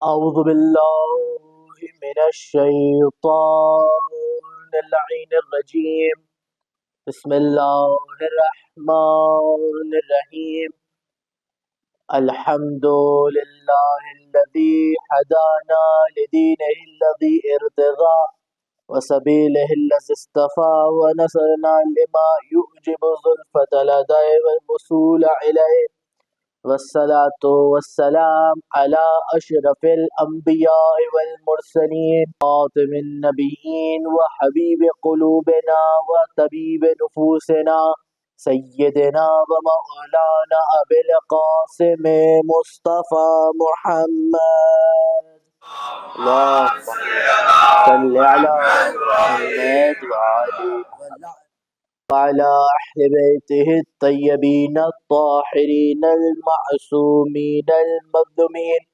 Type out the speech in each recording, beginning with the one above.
أعوذ بالله من الشيطان اللعين الرجيم. بسم الله الرحمن الرحيم. الحمد لله الذي هدانا لدينه الذي ارتضى وسبيله الذي اصطفى ونصرنا لما يعجب زلفة لديه والوصول إليه، والصلاة والسلام على أشرف الأنبياء والمرسلين خاتم النبيين وحبيب قلوبنا وطبيب نفوسنا سيدنا ومولانا أبي القاسم مصطفى محمد. اللهم صل على محمد وعلى أهل بيته الطيبين الطاهرين المعصومين المظلومين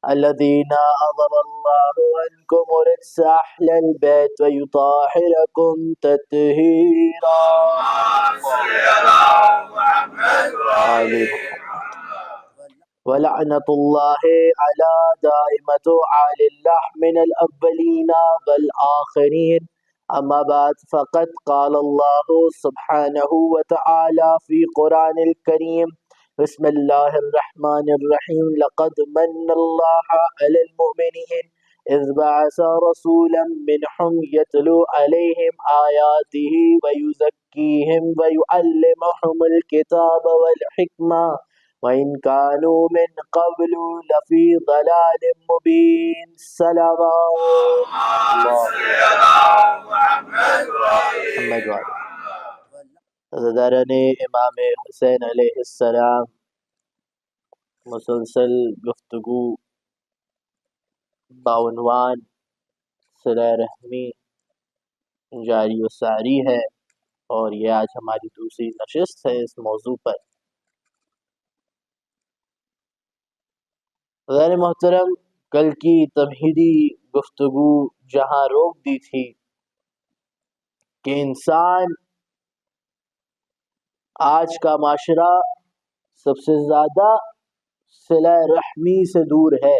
الذين أذهب الله عنكم رجس أهل البيت ويطهركم تطهيرا. آمين. ولعنة الله على دائمة آل الله من الأولين والآخرين. أما بعد فقد قال الله سبحانه وتعالى في قرآن الكريم: بسم الله الرحمن الرحيم. لقد من الله على المؤمنين إذ بعث رسولا منهم يتلو عليهم آياته ويزكيهم ويعلمهم الكتاب والحكمة وإن كانوا من قبل لفي ضلال مبين. صلوات محمد حضرت امام حسین علیہ السلام مسلسل گفتگو بعنوان صلہ رحمی جاری و ساری ہے، اور یہ آج ہماری دوسری نشست ہے اس موضوع پر۔ غیر محترم، کل کی تمہیدی گفتگو جہاں روک دی تھی کہ انسان آج کا معاشرہ سب سے زیادہ صلہ رحمی سے دور ہے،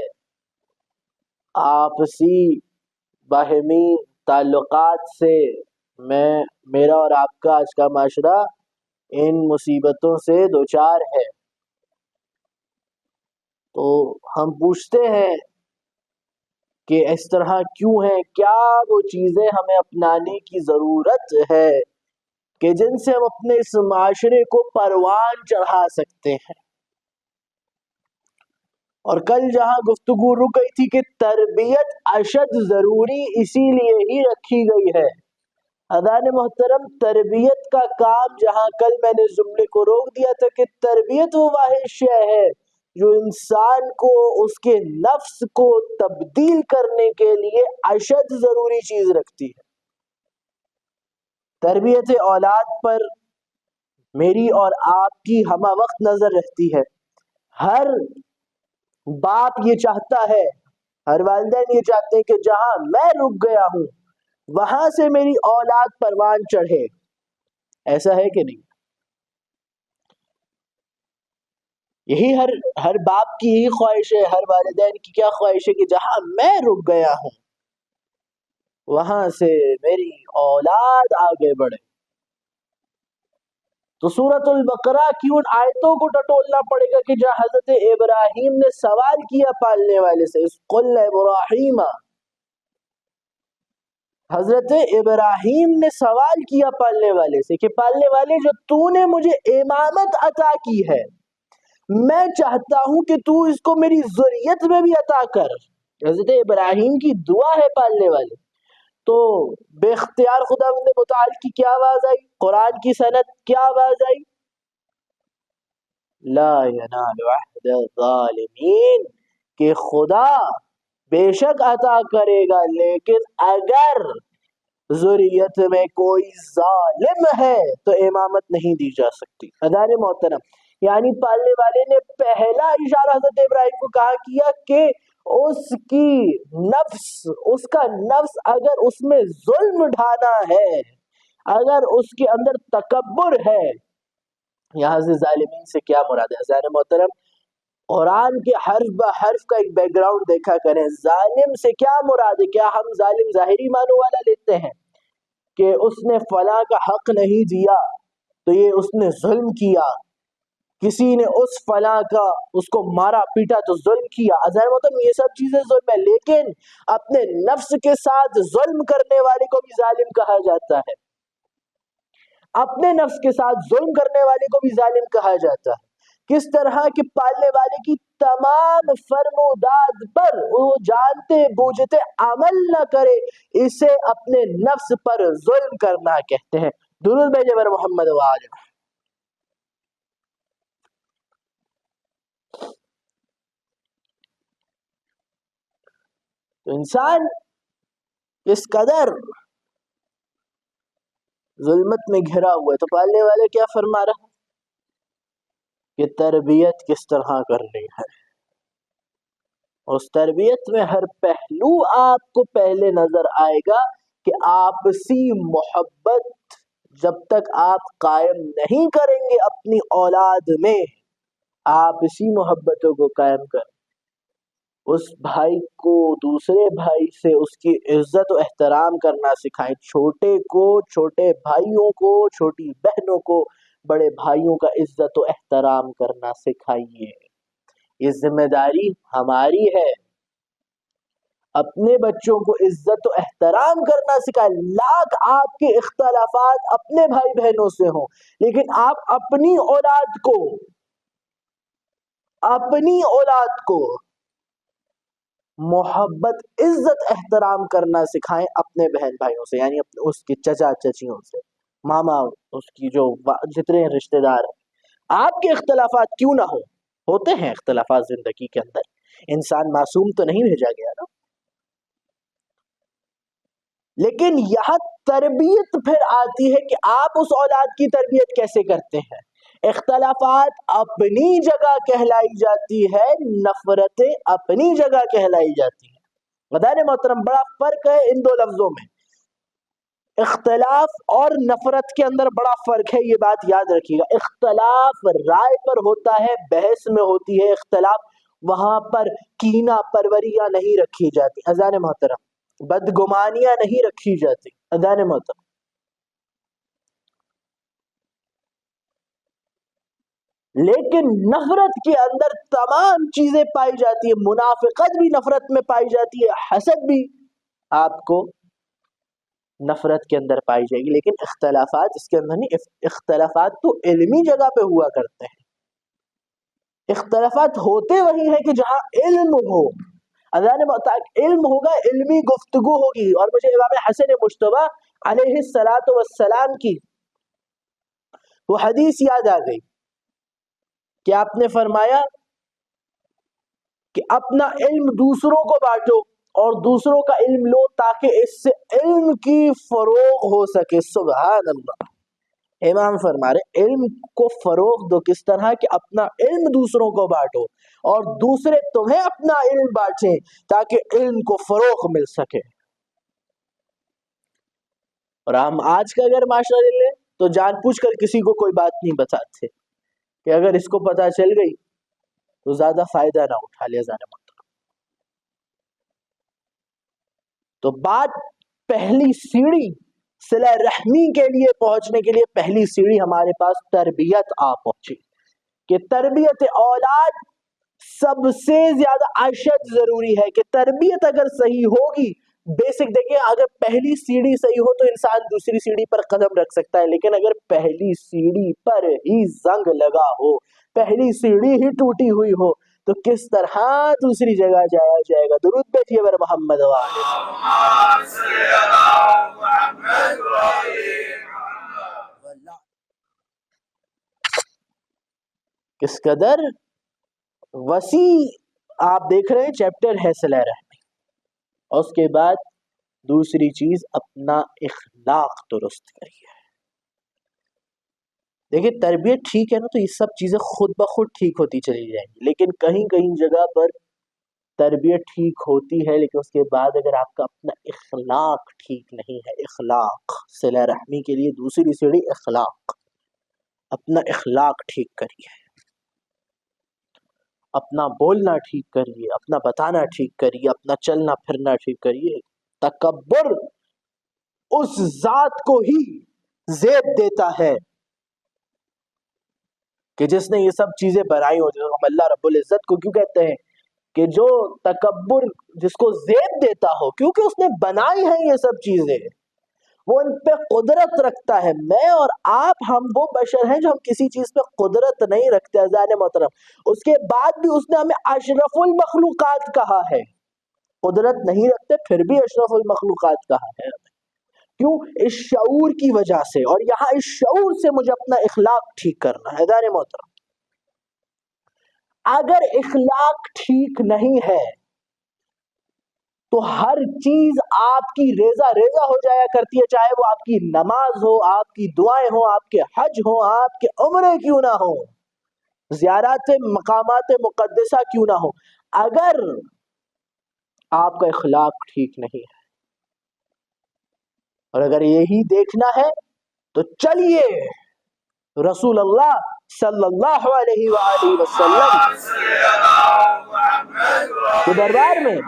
آپسی باہمی تعلقات سے میرا اور آپ کا آج کا معاشرہ ان مصیبتوں سے دوچار ہے۔ تو ہم پوچھتے ہیں کہ اس طرح کیوں ہے؟ کیا وہ چیزیں ہمیں اپنانے کی ضرورت ہے کہ جن سے ہم اپنے اس معاشرے کو پروان چڑھا سکتے ہیں؟ اور کل جہاں گفتگو رک گئی تھی کہ تربیت اشد ضروری اسی لیے ہی رکھی گئی ہے۔ حضرات محترم، تربیت کا کام جہاں کل میں نے جملے کو روک دیا تھا کہ تربیت وہ واحد شے ہے جو انسان کو اس کے نفس کو تبدیل کرنے کے لیے اشد ضروری چیز رکھتی ہے۔ تربیت اولاد پر میری اور آپ کی ہمہ وقت نظر رہتی ہے۔ ہر باپ یہ چاہتا ہے، ہر والدین یہ چاہتے ہیں کہ جہاں میں رک گیا ہوں وہاں سے میری اولاد پروان چڑھے۔ ایسا ہے کہ نہیں؟ یہی ہر باپ کی یہی خواہش ہے، ہر والدین کی کیا خواہش ہے کہ جہاں میں رک گیا ہوں وہاں سے میری اولاد آگے بڑھے۔ تو سورۃ البقرہ کی ان آیتوں کو ٹٹولنا پڑے گا کہ جہاں حضرت ابراہیم نے سوال کیا پالنے والے سے، اس قل ابراہیم، حضرت ابراہیم نے سوال کیا پالنے والے سے کہ پالنے والے، جو تو نے مجھے امامت عطا کی ہے، میں چاہتا ہوں کہ تو اس کو میری ذریت میں بھی عطا کر۔ حضرت ابراہیم کی دعا ہے پالنے والے۔ تو بے اختیار خداوند متعال کی کیا آواز آئی؟ قرآن کی سند کیا آواز آئی؟ لا ینال عہد الظالمین، کہ خدا بے شک عطا کرے گا، لیکن اگر ذریت میں کوئی ظالم ہے تو امامت نہیں دی جا سکتی۔ حضرات محترم، یعنی پالنے والے نے پہلا اشارہ حضرت ابراہیم کو کہا کیا کہ اس کا نفس اگر اس میں ظلم ڈھانا ہے، اگر اس کے اندر تکبر ہے، یہاں سے ظالمین سے کیا مراد ہے؟ حضرات محترم، قرآن کے حرف بہ حرف کا ایک بیک گراؤنڈ دیکھا کریں. ظالم سے کیا مراد ہے؟ کیا ہم ظالم ظاہری معنوں والا لیتے ہیں کہ اس نے فلاں کا حق نہیں دیا تو یہ اس نے ظلم کیا، کسی نے اس فلاں کا اس کو مارا پیٹا تو ظلم کیا؟ ظاہر مطلب یہ سب چیزیں ظلم ہے، لیکن اپنے نفس کے ساتھ ظلم کرنے والے کو بھی ظالم کہا جاتا ہے، اپنے نفس کے ساتھ ظلم کرنے والے کو بھی ظالم کہا جاتا ہے. کس طرح کہ پالنے والے کی تمام فرمودات پر وہ جانتے بوجھتے عمل نہ کرے، اسے اپنے نفس پر ظلم کرنا کہتے ہیں. درود بھیجے بر محمد وآلہ. تو انسان اس قدر ظلمت میں گھرا ہوا ہے، تو پالنے والے کیا فرما رہا کہ تربیت کس طرح کرنی ہے. اس تربیت میں ہر پہلو آپ کو پہلے نظر آئے گا کہ آپسی محبت جب تک آپ قائم نہیں کریں گے اپنی اولاد میں، آپسی محبتوں کو قائم کر، اس بھائی کو دوسرے بھائی سے اس کی عزت و احترام کرنا سکھائیں. چھوٹے کو چھوٹے بھائیوں کو، چھوٹی بہنوں کو بڑے بھائیوں کا عزت و احترام کرنا سکھائیے. یہ ذمہ داری ہماری ہے. اپنے بچوں کو عزت و احترام کرنا سکھائیں. لاکھ آپ کے اختلافات اپنے بھائی بہنوں سے ہوں، لیکن آپ اپنی اولاد کو محبت عزت احترام کرنا سکھائیں اپنے بہن بھائیوں سے، یعنی اس کے چچا چچیوں سے، ماما، اس کی جو جتنے رشتہ دار ہیں. آپ کے اختلافات کیوں نہ ہوں، ہوتے ہیں اختلافات زندگی کے اندر، انسان معصوم تو نہیں بھیجا گیا نا. لیکن یہاں تربیت پھر آتی ہے کہ آپ اس اولاد کی تربیت کیسے کرتے ہیں. اختلافات اپنی جگہ کہلائی جاتی ہے، نفرتیں اپنی جگہ کہلائی جاتی ہیں. غدار محترم، بڑا فرق ہے ان دو لفظوں میں. اختلاف اور نفرت کے اندر بڑا فرق ہے، یہ بات یاد رکھیے گا. اختلاف رائے پر ہوتا ہے، بحث میں ہوتی ہے اختلاف، وہاں پر کینہ پروریاں نہیں رکھی جاتی. اذان محترم، بدگمانیاں نہیں رکھی جاتی. اذان محترم، لیکن نفرت کے اندر تمام چیزیں پائی جاتی ہے. منافقت بھی نفرت میں پائی جاتی ہے، حسد بھی آپ کو نفرت کے اندر پائی جائے گی. لیکن اختلافات اس کے اندر نہیں. اختلافات تو علمی جگہ پہ ہوا کرتے ہیں. اختلافات ہوتے وہی ہیں کہ جہاں علم ہو. اذان علم ہوگا، علمی گفتگو ہوگی. اور مجھے امام حسن مجتبی علیہ السلام کی وہ حدیث یاد آ گئی کہ آپ نے فرمایا کہ اپنا علم دوسروں کو بانٹو اور دوسروں کا علم لو تاکہ اس سے علم کی فروغ ہو سکے. سبحان اللہ. امام فرما رہے علم کو فروغ دو. کس طرح کہ اپنا علم دوسروں کو بانٹو اور دوسرے تمہیں اپنا علم بانٹیں تاکہ علم کو فروغ مل سکے. اور ہم آج کا اگر معاشرہ لے لیں تو جان پوچھ کر کسی کو کوئی بات نہیں بتاتے کہ اگر اس کو پتہ چل گئی تو زیادہ فائدہ نہ اٹھا لیا جانے. تو بات پہلی سیڑھی صلہ رحمی کے لیے پہنچنے کے لیے پہلی سیڑھی ہمارے پاس تربیت آ پہنچی کہ تربیت اولاد سب سے زیادہ اشد ضروری ہے. کہ تربیت اگر صحیح ہوگی، بیسک دیکھیں، اگر پہلی سیڑھی صحیح ہو تو انسان دوسری سیڑھی پر قدم رکھ سکتا ہے. لیکن اگر پہلی سیڑھی پر ہی زنگ لگا ہو، پہلی سیڑھی ہی ٹوٹی ہوئی ہو تو کس طرح دوسری جگہ جایا جائے گا. درود بھیجیے بر محمد وآلہ. کس قدر وسیع آپ دیکھ رہے ہیں چیپٹر ہے صلہ رحمی. اور اس کے بعد دوسری چیز اپنا اخلاق درست کریے. دیکھیں تربیت ٹھیک ہے نا تو یہ سب چیزیں خود بخود ٹھیک ہوتی چلی جائیں گی. لیکن کہیں کہیں جگہ پر تربیت ٹھیک ہوتی ہے لیکن اس کے بعد اگر آپ کا اپنا اخلاق ٹھیک نہیں ہے، اخلاق صلہ رحمی کے لیے دوسری سیڑھی اخلاق، اپنا اخلاق ٹھیک کریے. اپنا بولنا ٹھیک کریے، اپنا بتانا ٹھیک کریے، اپنا چلنا پھرنا ٹھیک کریے۔ تکبر اس ذات کو ہی زیب دیتا ہے کہ جس نے یہ سب چیزیں بنائی ہو، جو ہم اللہ رب العزت کو کیوں کہتے ہیں کہ جو تکبر جس کو زیب دیتا ہو، کیونکہ اس نے بنائی ہیں یہ سب چیزیں، وہ ان پہ قدرت رکھتا ہے۔ میں اور آپ ہم وہ بشر ہیں جو ہم کسی چیز پہ قدرت نہیں رکھتے عزیزان محترم۔ اس کے بعد بھی اس نے ہمیں اشرف المخلوقات کہا ہے، قدرت نہیں رکھتے پھر بھی اشرف المخلوقات کہا ہے۔ کیوں؟ اس شعور کی وجہ سے، اور یہاں اس شعور سے مجھے اپنا اخلاق ٹھیک کرنا ہے عزیزان محترم۔ اگر اخلاق ٹھیک نہیں ہے تو ہر چیز آپ کی ریزہ ریزہ ہو جایا کرتی ہے، چاہے وہ آپ کی نماز ہو، آپ کی دعائیں ہوں، آپ کے حج ہوں، آپ کے عمرے کیوں نہ ہوں، زیارات مقامات مقدسہ کیوں نہ ہوں، اگر آپ کا اخلاق ٹھیک نہیں ہے۔ اور اگر یہی دیکھنا ہے تو چلیے رسول اللہ صلی اللہ علیہ وآلہ وسلم کے دربار میں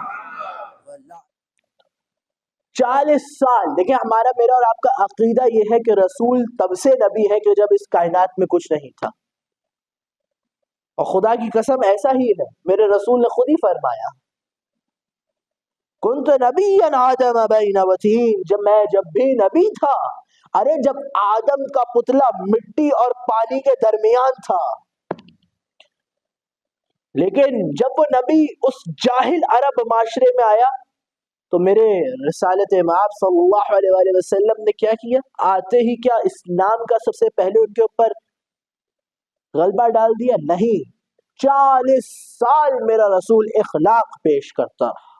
40 سال۔ دیکھیں ہمارا میرا اور آپ کا عقیدہ یہ ہے کہ رسول تب سے نبی ہے کہ جب اس کائنات میں کچھ نہیں تھا، اور خدا کی قسم ایسا ہی ہے، میرے رسول نے خود ہی فرمایا کنت نبیا آدم بین وطین، جب بھی نبی تھا، ارے جب آدم کا پتلا مٹی اور پانی کے درمیان تھا، لیکن جب وہ نبی اس جاہل عرب معاشرے میں آیا تو میرے رسالت مآب صلی اللہ علیہ وآلہ وسلم نے کیا کیا؟ آتے ہی کیا اسلام کا سب سے پہلے ان کے اوپر غلبہ ڈال دیا؟ نہیں، 40 سال میرا رسول اخلاق پیش کرتا رہا،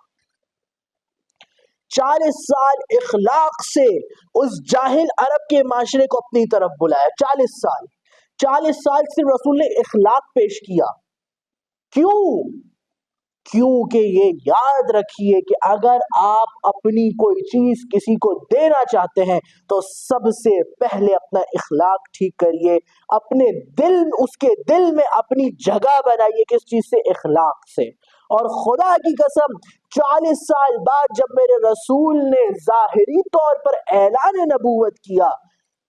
40 سال اخلاق سے اس جاہل عرب کے معاشرے کو اپنی طرف بلایا۔ 40 سال 40 سال صرف رسول نے اخلاق پیش کیا۔ کیوں؟ کیونکہ یہ یاد رکھیے کہ اگر آپ اپنی کوئی چیز کسی کو دینا چاہتے ہیں تو سب سے پہلے اپنا اخلاق ٹھیک کریے، اپنے دل، اس کے دل میں اپنی جگہ بنائیے کس چیز سے؟ اخلاق سے۔ اور خدا کی قسم 40 سال بعد جب میرے رسول نے ظاہری طور پر اعلان نبوت کیا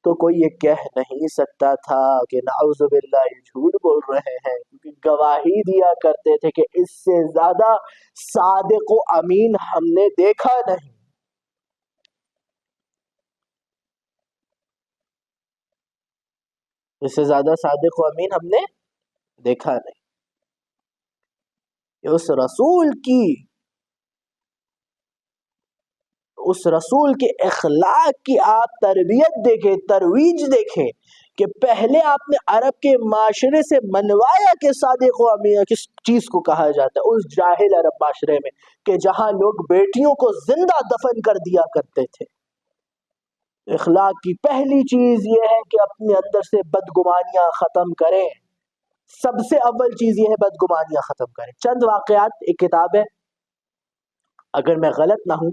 تو کوئی یہ کہہ نہیں سکتا تھا کہ نعوذ باللہ یہ جھوٹ بول رہے ہیں، کیونکہ گواہی دیا کرتے تھے کہ اس سے زیادہ صادق و امین ہم نے دیکھا نہیں۔ اس سے زیادہ صادق و امین ہم نے دیکھا نہیں۔ اس رسول کے اخلاق کی آپ تربیت دیکھیں، ترویج دیکھیں کہ پہلے آپ نے عرب کے معاشرے سے منوایا کہ صادق و امین کس چیز کو کہا جاتا ہے، اس جاہل عرب معاشرے میں کہ جہاں لوگ بیٹیوں کو زندہ دفن کر دیا کرتے تھے۔ اخلاق کی پہلی چیز یہ ہے کہ اپنے اندر سے بدگمانیاں ختم کریں، سب سے اول چیز یہ ہے بدگمانیاں ختم کریں۔ چند واقعات، ایک کتاب ہے، اگر میں غلط نہ ہوں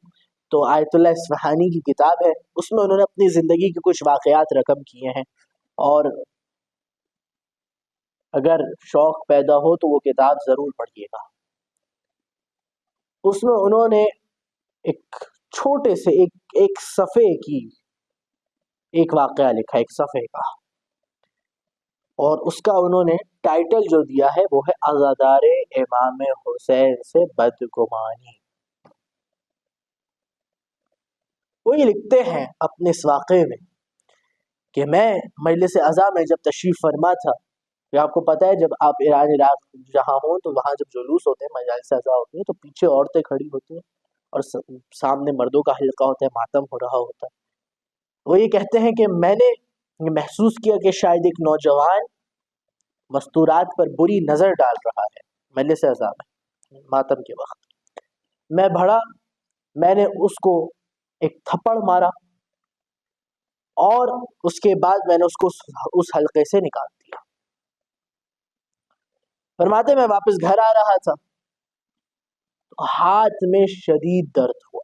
تو آیت اللہ اصفہانی کی کتاب ہے، اس میں انہوں نے اپنی زندگی کے کچھ واقعات رقم کیے ہیں، اور اگر شوق پیدا ہو تو وہ کتاب ضرور پڑھیے گا۔ اس میں انہوں نے ایک چھوٹے سے ایک صفحے کی ایک واقعہ لکھا، ایک صفحے کا، اور اس کا انہوں نے ٹائٹل جو دیا ہے وہ ہے عزادار امام حسین سے بدگمانی۔ وہ یہ لکھتے ہیں اپنے اس واقعے میں کہ میں مجلس عزا میں جب تشریف فرما تھا، کہ آپ کو پتہ ہے جب آپ ایران عراق جہاں ہوں تو وہاں جب جلوس ہوتے ہیں، مجالس عزا ہوتی ہیں، تو پیچھے عورتیں کھڑی ہوتی ہیں اور سامنے مردوں کا حلقہ ہوتا ہے، ماتم ہو رہا ہوتا ہے۔ وہ یہ کہتے ہیں کہ میں نے محسوس کیا کہ شاید ایک نوجوان مستورات پر بری نظر ڈال رہا ہے مجلس عزا میں ماتم کے وقت۔ میں بڑھا، میں نے اس کو ایک تھپڑ مارا، اور اس کے بعد میں نے اس کو اس حلقے سے نکال دیا۔ فرماتے میں واپس گھر آ رہا تھا تو ہاتھ میں شدید درد ہوا،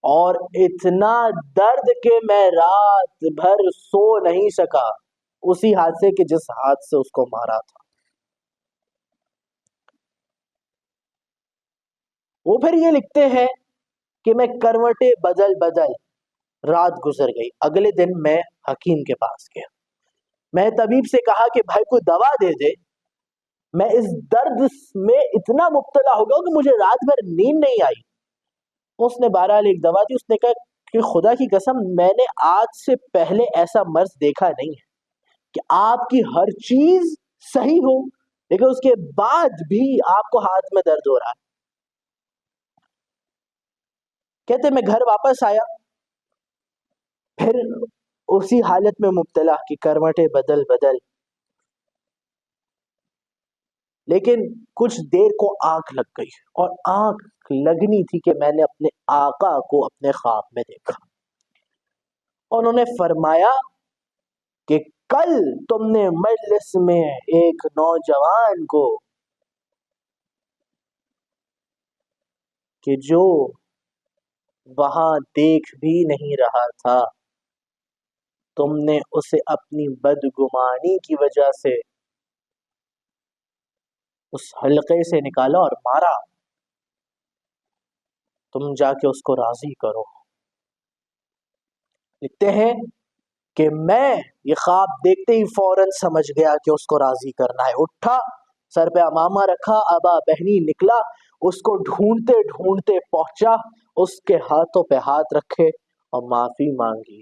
اور اتنا درد کہ میں رات بھر سو نہیں سکا، اسی ہاتھ سے کہ جس ہاتھ سے اس کو مارا تھا۔ وہ پھر یہ لکھتے ہیں کہ میں کروٹیں بدل بدل رات گزر گئی. اگلے دن میں حکیم کے پاس گیا. میں طبیب سے کہا کہ بھائی کوئی دوا دے دے, میں اس درد میں اتنا مبتلا ہو گیا کہ مجھے رات بھر نیند نہیں آئی. اس نے بہرحال ایک دوا دی. اس نے کہا کہ خدا کی قسم میں نے آج سے پہلے ایسا مرض دیکھا نہیں ہے کہ آپ کی ہر چیز صحیح ہو لیکن اس کے بعد بھی آپ کو ہاتھ میں درد ہو رہا ہے. کہتے میں گھر واپس آیا, پھر اسی حالت میں مبتلا کی کروٹیں بدل بدل, لیکن کچھ دیر کو آنکھ لگ گئی, اور آنکھ لگنی تھی کہ میں نے اپنے آقا کو اپنے خواب میں دیکھا. انہوں نے فرمایا کہ کل تم نے مجلس میں ایک نوجوان کو کہ جو وہاں دیکھ بھی نہیں رہا تھا, تم نے اسے اپنی بدگمانی کی وجہ سے اس حلقے سے نکالا اور مارا. تم جا کے اس کو راضی کرو. لکھتے ہیں کہ میں یہ خواب دیکھتے ہی فوراً سمجھ گیا کہ اس کو راضی کرنا ہے. اٹھا, سر پہ امامہ رکھا, ابا بہنی نکلا, اس کو ڈھونڈتے ڈھونڈتے پہنچا, اس کے ہاتھوں پہ ہاتھ رکھے اور معافی مانگی.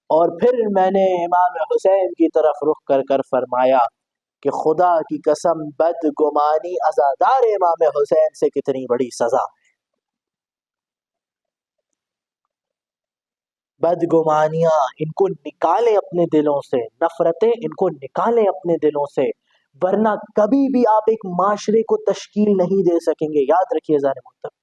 اور پھر میں نے امام حسین کی طرف رخ کر کر فرمایا کہ خدا کی قسم بدگمانی عزادار امام حسین سے کتنی بڑی سزا. بدگمانیاں ان کو نکالیں اپنے دلوں سے, نفرتیں ان کو نکالیں اپنے دلوں سے, ورنہ کبھی بھی آپ ایک معاشرے کو تشکیل نہیں دے سکیں گے. یاد رکھیے ذرا محترم,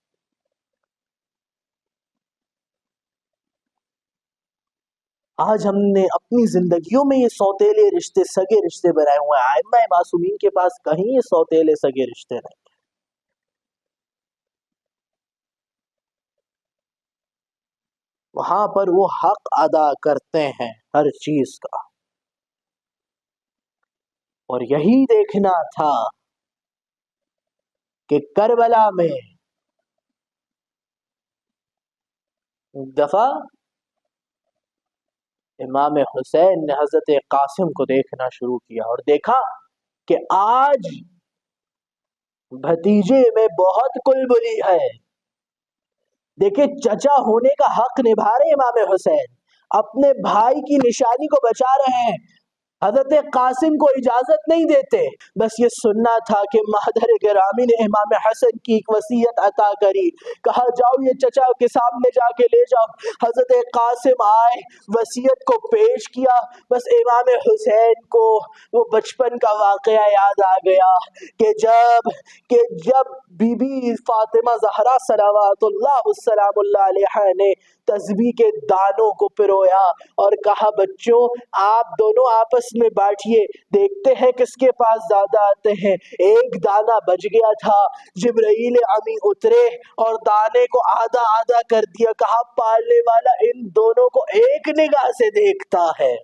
آج ہم نے اپنی زندگیوں میں یہ سوتیلے رشتے, سگے رشتے بنائے ہوئے ہیں. ائمہ معصومین کے پاس کہیں یہ سوتیلے سگے رشتے نہیں. وہاں پر وہ حق ادا کرتے ہیں ہر چیز کا. اور یہی دیکھنا تھا کہ کربلا میں ایک دفعہ امام حسین نے حضرت قاسم کو دیکھنا شروع کیا اور دیکھا کہ آج بھتیجے میں بہت کلبلی ہے. دیکھیں چچا ہونے کا حق نبھا رہے امام حسین, اپنے بھائی کی نشانی کو بچا رہے ہیں, حضرت قاسم کو اجازت نہیں دیتے. بس یہ سننا تھا کہ مادر گرامی نے امام حسن کی ایک وصیت عطا کری, کہا جاؤ یہ چچا کے سامنے جا کے لے جاؤ. حضرت قاسم آئے, وصیت کو پیش کیا. بس امام حسین کو وہ بچپن کا واقعہ یاد آ گیا کہ جب بی بی فاطمہ زہرا صلوات اللہ السلام اللہ علیہا نے تسبیح کے دانوں کو پرویا اور کہا بچوں آپ دونوں آپس میں بیٹھیے, دیکھتے ہیں کس کے پاس زیادہ آتے ہیں. ایک دانہ بچ گیا تھا, جبرائیل امی اترے اور دانے کو آدھا آدھا کر دیا, کہا پالنے والا ان دونوں کو ایک نگاہ سے دیکھتا ہے.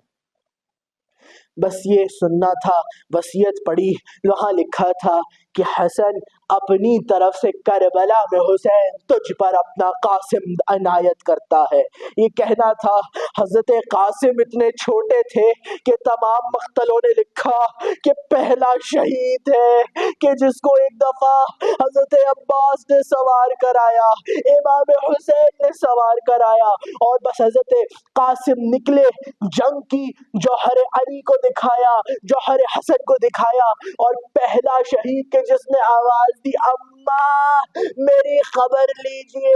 بس یہ سننا تھا. وصیت پڑھی, وہاں لکھا تھا کہ حسن اپنی طرف سے کربلا میں حسین تجھ پر اپنا قاسم عنایت کرتا ہے. یہ کہنا تھا. حضرت قاسم اتنے چھوٹے تھے کہ تمام مقتلوں نے لکھا کہ پہلا شہید ہے کہ جس کو ایک دفعہ حضرت عباس نے سوار کرایا, امام حسین نے سوار کرایا, اور بس حضرت قاسم نکلے, جنگ کی جوہر علی کو دکھایا, جوہر حسن کو دکھایا, اور پہلا شہید کے جس نے آواز دی اماں میری خبر لیجئے,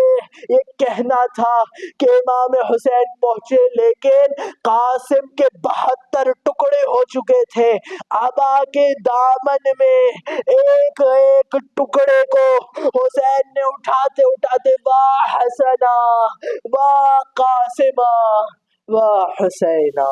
یہ کہنا تھا کہ امام حسین پہنچے لیکن قاسم کے 72 ٹکڑے ہو چکے تھے. ابا کے دامن میں ایک ایک ٹکڑے کو حسین نے اٹھاتے اٹھاتے واہ حسنا واہ قاسمہ واہ حسینہ